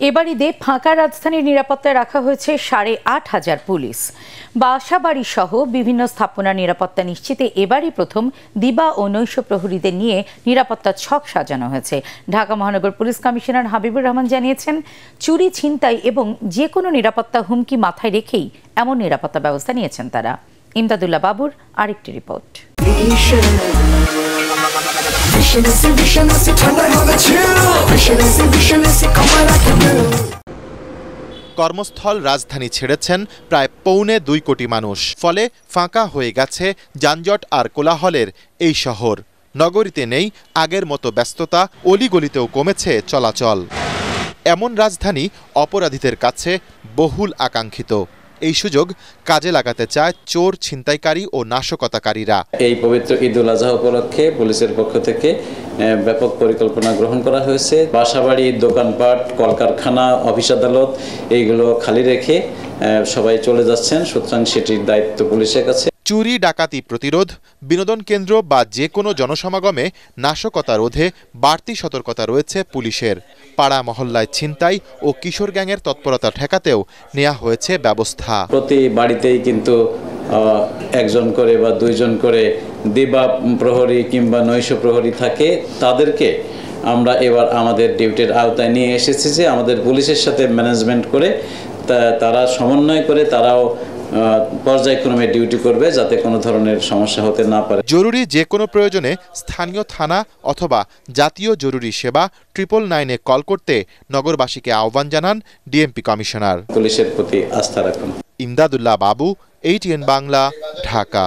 এবার ঈদে ফাঁকা রাজধানীর নিরাপত্তায় রাখা হয়েছে ৮,৫০০ পুলিশ। বাসাবাড়ি সহ বিভিন্ন স্থাপনার নিরাপত্তা নিশ্চিতে এবারই প্রথম দিবা ও নৈশ প্রহরীদের নিয়ে নিরাপত্তার ছক সাজানো হয়েছে। ঢাকা মহানগর পুলিশ কমিশনার হাবিবুর রহমান জানিয়েছেন, চুরি, ছিনতাই এবং যে কোনো নিরাপত্তা হুমকি মাথায় রেখেই এমন নিরাপত্তা ব্যবস্থা নিয়েছেন তারা। ইমদাদুল্লাহ বাবুর আরেকটি রিপোর্ট। কর্মস্থল রাজধানী ছেড়েছেন প্রায় ১.২ কোটি মানুষ। ফলে ফাঁকা হয়ে গেছে যানজট আর কোলাহলের এই শহর। নগরীতে নেই আগের মতো ব্যস্ততা, অলিগলিতেও কমেছে চলাচল। এমন রাজধানী অপরাধীদের কাছে বহুল আকাঙ্ক্ষিত। এই সুযোগ কাজে লাগাতে চায় চোর, ছিনতাইকারী ও নাশকতাকারীরা। এই পবিত্র ঈদ উল আজহা উপলক্ষে পুলিশের পক্ষ থেকে ব্যাপক পরিকল্পনা গ্রহণ করা হয়েছে। বাসাবাড়ি, দোকানপাট, কলকারখানা, অফিস আদালত এইগুলো খালি রেখে সবাই চলে যাচ্ছেন, সুতরাং সেটির দায়িত্ব পুলিশের কাছে। চুরি, ডাকাতি প্রতিরোধ, বিনোদন কেন্দ্র বা যে কোনো জনসমাগমে নাশকতা রোধে বাড়তি সতর্কতা রয়েছে পুলিশের। পাড়া মহল্লায় ছিনতাই ও কিশোর গ্যাংয়ের তৎপরতা ঠেকাতেও নেওয়া হয়েছে ব্যবস্থা। প্রতি বাড়িতেই কিন্তু একজন করে বা দুইজন করে দিবা প্রহরী কিংবা নৈশ প্রহরী থাকে। তাদেরকে আমরা এবার আমাদের ডিউটির আওতায় নিয়ে এসেছি যে আমাদের পুলিশের সাথে ম্যানেজমেন্ট করে তারা সমন্বয় করে তারাও পর্যায়ক্রমে ডিউটি করবে, যাতে কোনো ধরনের সমস্যা হতে না পারে। জরুরি যে কোনো প্রয়োজনে স্থানীয় থানা অথবা জাতীয় জরুরি সেবা 999-এ কল করতে নগরবাসীকে আহ্বান জানান ডিএমপি কমিশনার। পুলিশের প্রতি আস্থা রাখুন। ইমদাদুল্লাহ বাবু, ATN বাংলা, ঢাকা।